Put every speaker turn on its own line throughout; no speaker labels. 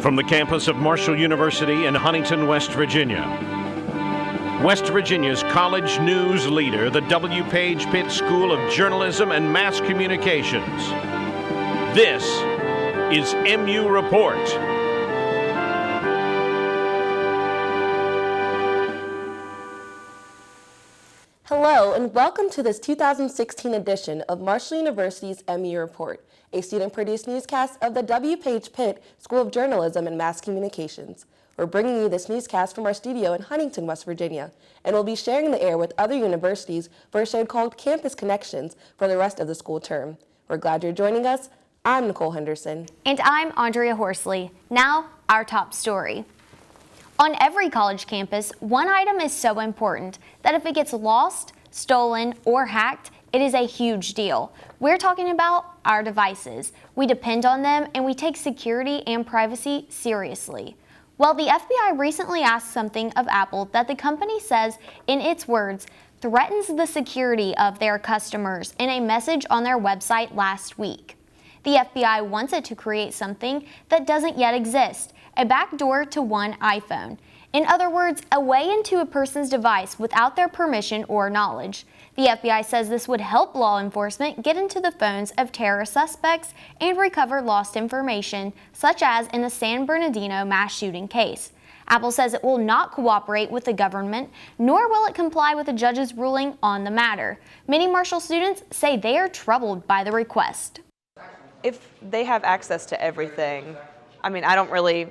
From the campus of Marshall University in Huntington, West Virginia. West Virginia's college news leader, the W. Page Pitt School of Journalism and Mass Communications. This is MU Report.
Hello, and welcome to this 2016 edition of Marshall University's MU Report, a student-produced newscast of the W. Page Pitt School of Journalism and Mass Communications. We're bringing you this newscast from our studio in Huntington, West Virginia, and we'll be sharing the air with other universities for a show called Campus Connections for the rest of the school term. We're glad you're joining us. I'm Nicole Henderson.
And I'm Andrea Horsley. Now, our top story. On every college campus, one item is so important that if it gets lost, stolen, or hacked, it is a huge deal. We're talking about our devices. We depend on them, and we take security and privacy seriously. Well, the FBI recently asked something of Apple that the company says, in its words, threatens the security of their customers in a message on their website last week. The FBI wants it to create something that doesn't yet exist, a backdoor to one iPhone. In other words, a way into a person's device without their permission or knowledge. The FBI says this would help law enforcement get into the phones of terrorist suspects and recover lost information, such as in the San Bernardino mass shooting case. Apple says it will not cooperate with the government, nor will it comply with the judge's ruling on the matter. Many Marshall students say they are troubled by the request.
If they have access to everything, I don't really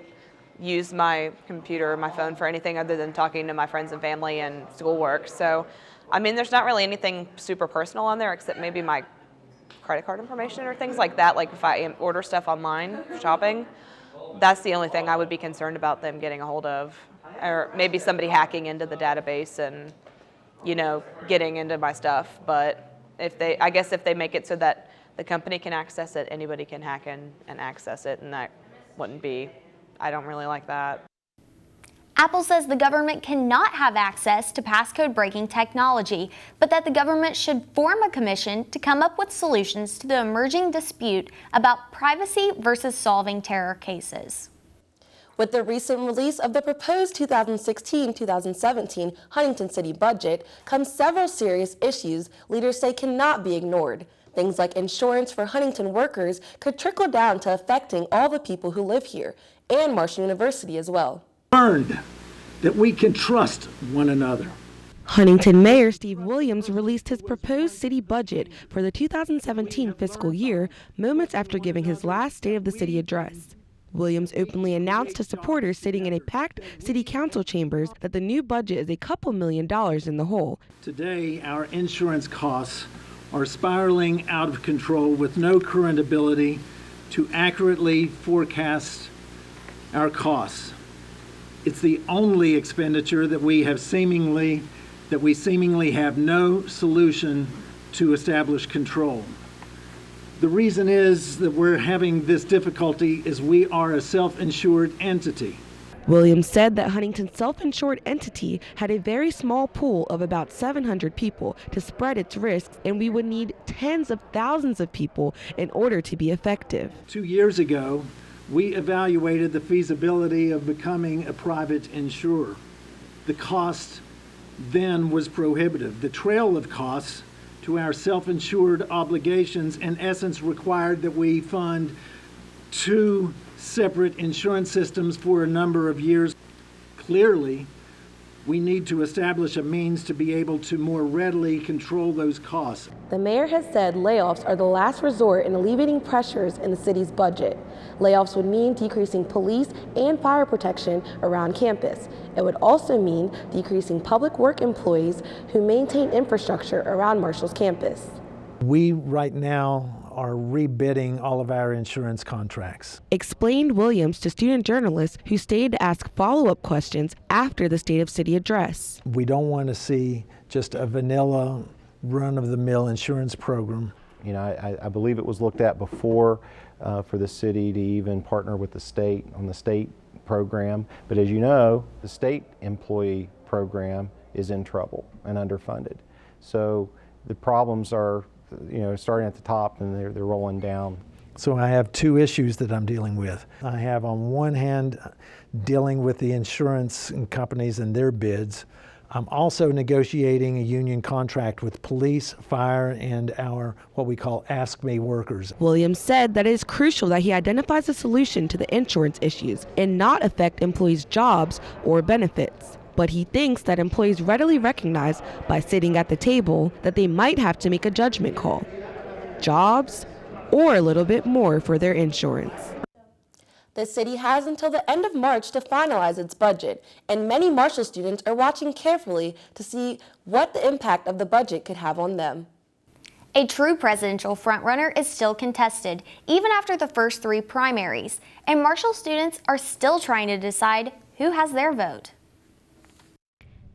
use my computer or my phone for anything other than talking to my friends and family and schoolwork. So, there's not really anything super personal on there except maybe my credit card information or things like that. Like if I order stuff online, shopping, that's the only thing I would be concerned about them getting a hold of. Or maybe somebody hacking into the database and, getting into my stuff. But if they make it so that the company can access it, anybody can hack in and access it, and that wouldn't be, I don't really like that.
Apple says the government cannot have access to passcode breaking technology, but that the government should form a commission to come up with solutions to the emerging dispute about privacy versus solving terror cases.
With the recent release of the proposed 2016-2017 Huntington City budget comes several serious issues leaders say cannot be ignored. Things like insurance for Huntington workers could trickle down to affecting all the people who live here, and Marshall University as well.
Learned that we can trust one another.
Huntington Mayor Steve Williams released his proposed city budget for the 2017 fiscal year moments after giving his last State of the City address. Williams openly announced to supporters sitting in a packed city council chambers that the new budget is a couple $1 million in the hole.
Today, our insurance costs are spiraling out of control with no current ability to accurately forecast our costs. It's the only expenditure that we seemingly have no solution to establish control. The reason is that we're having this difficulty is we are a self-insured entity.
Williams said that Huntington's self-insured entity had a very small pool of about 700 people to spread its risks, and we would need tens of thousands of people in order to be effective.
2 years ago, we evaluated the feasibility of becoming a private insurer. The cost then was prohibitive. The trail of costs to our self-insured obligations in essence required that we fund 2 separate insurance systems for a number of years. Clearly, we need to establish a means to be able to more readily control those costs.
The mayor has said layoffs are the last resort in alleviating pressures in the city's budget. Layoffs would mean decreasing police and fire protection around campus. It would also mean decreasing public work employees who maintain infrastructure around Marshall's campus.
We right now are rebidding all of our insurance contracts.
Explained Williams to student journalists who stayed to ask follow-up questions after the State of City address.
We don't want to see just a vanilla run-of-the-mill insurance program.
I believe it was looked at before for the city to even partner with the state on the state program. But as you know, the state employee program is in trouble and underfunded. So the problems are starting at the top and they're rolling down
So I have two issues that I'm dealing with. I have on one hand dealing with the insurance companies and their bids. I'm also negotiating a union contract with police, fire, and our what we call Ask Me workers.
Williams said that it is crucial that he identifies a solution to the insurance issues and not affect employees' jobs or benefits. But he thinks that employees readily recognize by sitting at the table that they might have to make a judgment call. Jobs or a little bit more for their insurance. The city has until the end of March to finalize its budget, and many Marshall students are watching carefully to see what the impact of the budget could have on them.
A true presidential frontrunner is still contested, even after the first 3 primaries, and Marshall students are still trying to decide who has their vote.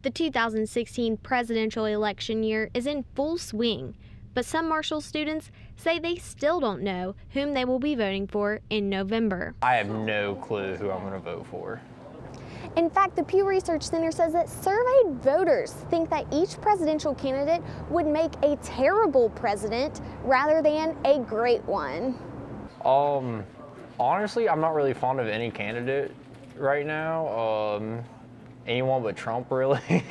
The 2016 presidential election year is in full swing, but some Marshall students say they still don't know whom they will be voting for in November.
I have no clue who I'm going to vote for.
In fact, the Pew Research Center says that surveyed voters think that each presidential candidate would make a terrible president rather than a great one.
Honestly, I'm not really fond of any candidate right now. Anyone but Trump, really.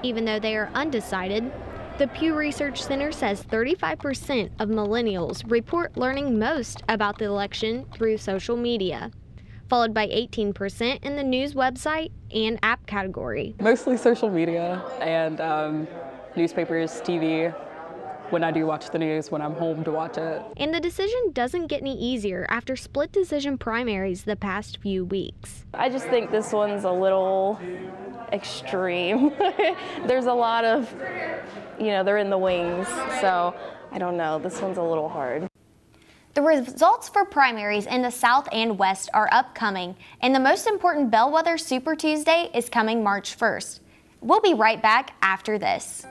Even though they are undecided, the Pew Research Center says 35% of millennials report learning most about the election through social media, followed by 18% in the news website and app category.
Mostly social media and newspapers, TV, when I do watch the news, when I'm home to watch it.
And the decision doesn't get any easier after split decision primaries the past few weeks.
I just think this one's a little extreme. There's a lot of, they're in the wings, so I don't know, this one's a little hard.
The results for primaries in the South and West are upcoming, and the most important bellwether Super Tuesday is coming March 1st. We'll be right back after this.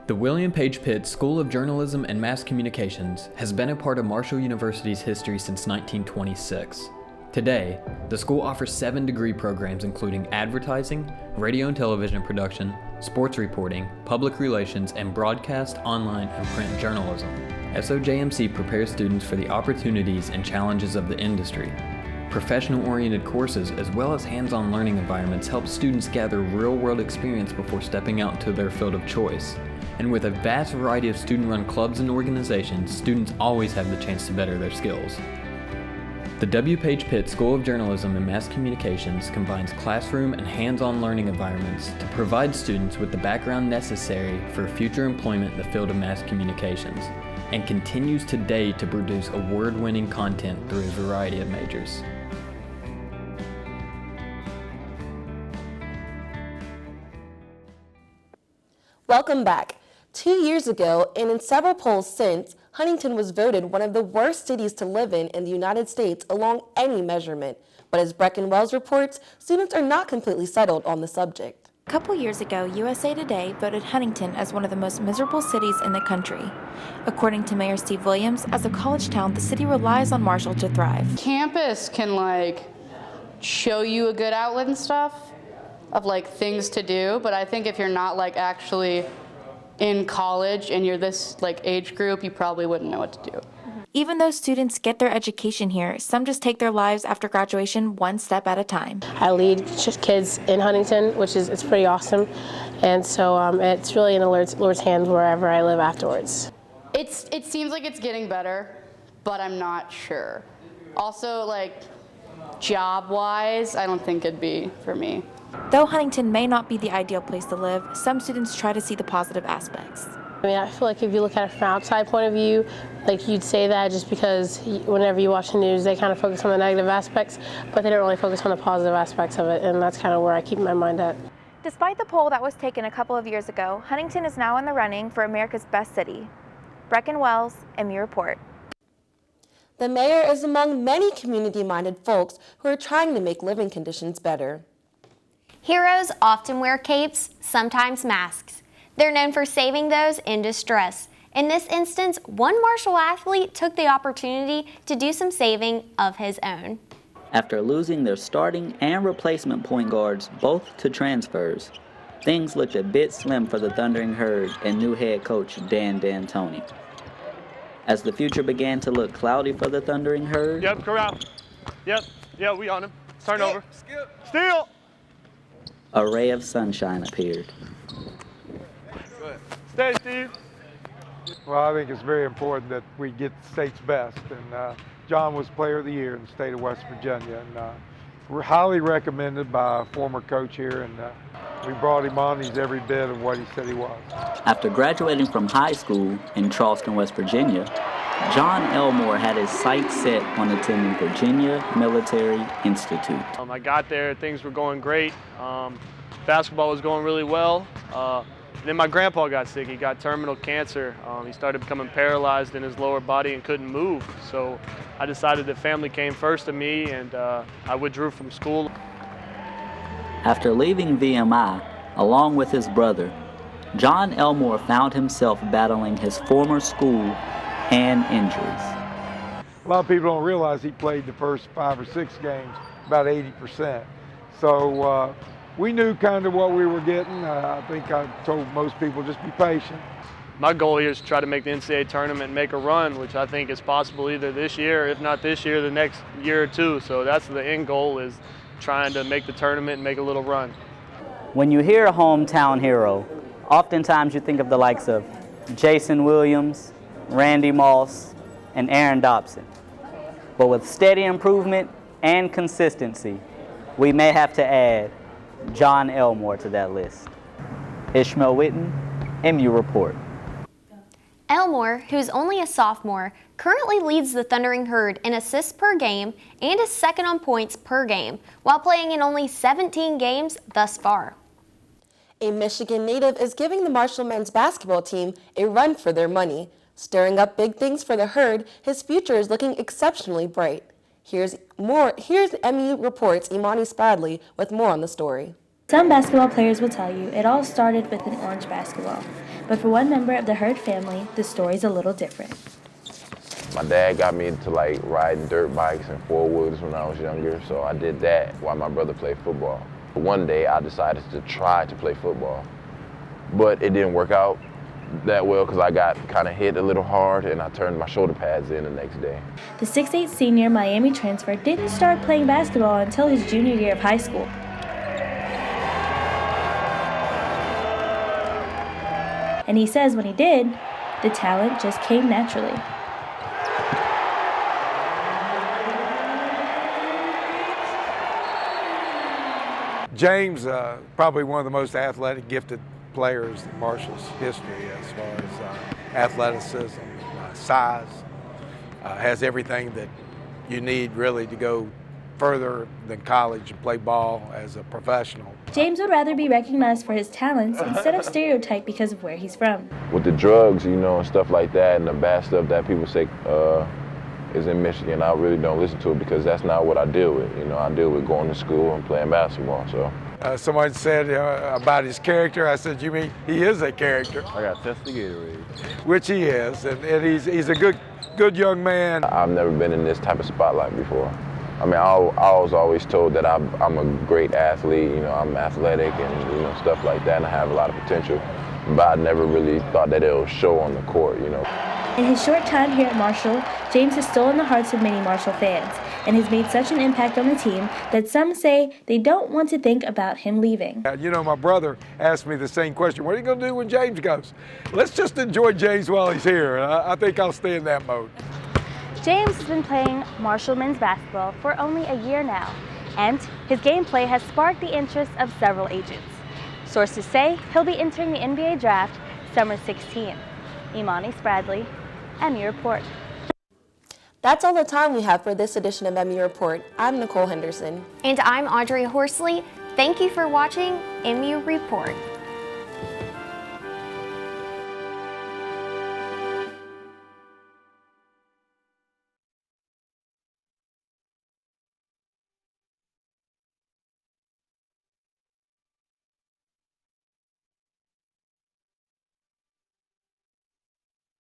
The William Page Pitt School of Journalism and Mass Communications has been a part of Marshall University's history since 1926. Today, the school offers 7 degree programs including advertising, radio and television production, sports reporting, public relations, and broadcast, online, and print journalism. SOJMC prepares students for the opportunities and challenges of the industry. Professional-oriented courses as well as hands-on learning environments help students gather real-world experience before stepping out to their field of choice. And with a vast variety of student-run clubs and organizations, students always have the chance to better their skills. The W. Page Pitt School of Journalism and Mass Communications combines classroom and hands-on learning environments to provide students with the background necessary for future employment in the field of mass communications, and continues today to produce award-winning content through a variety of majors.
Welcome back. 2 years ago, and in several polls since, Huntington was voted one of the worst cities to live in the United States along any measurement. But as Breckin Wells reports, students are not completely settled on the subject.
A couple years ago, USA Today voted Huntington as one of the most miserable cities in the country. According to Mayor Steve Williams, as a college town, the city relies on Marshall to thrive.
Campus can show you a good outlet and stuff of things to do, but I think if you're not actually in college and you're this age group, you probably wouldn't know what to do.
Even though students get their education here, some just take their lives after graduation one step at a time.
I lead kids in Huntington, which it's pretty awesome, and so it's really in the Lord's hands wherever I live afterwards.
It seems like it's getting better, but I'm not sure. Also, job-wise, I don't think it'd be for me.
Though Huntington may not be the ideal place to live, some students try to see the positive aspects.
I feel like if you look at it from an outside point of view, you'd say that just because whenever you watch the news, they kind of focus on the negative aspects, but they don't really focus on the positive aspects of it, and that's kind of where I keep my mind at.
Despite the poll that was taken a couple of years ago, Huntington is now in the running for America's best city. Breckin Wells, MU Report.
The mayor is among many community-minded folks who are trying to make living conditions better.
Heroes often wear capes, sometimes masks. They're known for saving those in distress. In this instance, one Marshall athlete took the opportunity to do some saving of his own.
After losing their starting and replacement point guards both to transfers, things looked a bit slim for the Thundering Herd and new head coach Dan D'Antoni. As the future began to look cloudy for the Thundering Herd,
Yep, corral. Yep, yeah, we on him. Turn over. Steal.
a ray of sunshine appeared.
Stay, Steve.
Well, I think it's very important that we get the state's best, and John was Player of the Year in the state of West Virginia, and we're highly recommended by a former coach here, and we brought him on. He's every bit of what he said he was.
After graduating from high school in Charleston, West Virginia, John Elmore had his sights set on attending Virginia Military Institute.
I got there, things were going great. Basketball was going really well. Then my grandpa got sick. He got terminal cancer. He started becoming paralyzed in his lower body and couldn't move. So I decided that family came first to me, and I withdrew from school.
After leaving VMI, along with his brother, John Elmore found himself battling his former school and injuries.
A lot of people don't realize he played the first 5 or 6 games, about 80%. So we knew kind of what we were getting. I think I told most people just be patient.
My goal here is to try to make the NCAA tournament and make a run, which I think is possible either this year, if not this year, the next year or two. So that's the end goal, is trying to make the tournament and make a little run.
When you hear a hometown hero, oftentimes you think of the likes of Jason Williams, Randy Moss, and Aaron Dobson. But with steady improvement and consistency, we may have to add John Elmore to that list. Ishmael Witten, MU Report.
Elmore, who's only a sophomore, currently leads the Thundering Herd in assists per game and is second on points per game, while playing in only 17 games thus far.
A Michigan native is giving the Marshall men's basketball team a run for their money. Stirring up big things for the Herd, his future is looking exceptionally bright. Here's MU Report's Imani Spadley with more on the story.
Some basketball players will tell you it all started with an orange basketball. But for one member of the Herd family, the story's a little different.
My dad got me into riding dirt bikes and four wheelers when I was younger, so I did that while my brother played football. One day I decided to try to play football, but it didn't work out that well because I got kind of hit a little hard and I turned my shoulder pads in the next day.
The 6'8" senior Miami transfer didn't start playing basketball until his junior year of high school. And he says when he did, the talent just came naturally.
James, probably one of the most athletic, gifted players in Marshall's history as far as athleticism, size, has everything that you need really to go further than college and play ball as a professional.
James would rather be recognized for his talents instead of stereotyped because of where he's from.
With the drugs, and stuff like that, and the bad stuff that people say is in Michigan, I really don't listen to it because that's not what I deal with. I deal with going to school and playing basketball. So.
Someone said about his character, I said, you mean he is a character?
I got tested Gatorade.
Which he is, and he's a good young man.
I've never been in this type of spotlight before. I mean, I was always told that I'm a great athlete, I'm athletic and, stuff like that, and I have a lot of potential. But I never really thought that it'll show on the court,
In his short time here at Marshall, James has stolen the hearts of many Marshall fans and has made such an impact on the team that some say they don't want to think about him leaving.
My brother asked me the same question. What are you going to do when James goes? Let's just enjoy James while he's here. I think I'll stay in that mode.
James has been playing Marshall men's basketball for only a year now, and his gameplay has sparked the interest of several agents. Sources say he'll be entering the NBA draft summer 16. Imani Spradley, MU Report.
That's all the time we have for this edition of MU Report. I'm Nicole Henderson.
And I'm Audrey Horsley. Thank you for watching MU Report.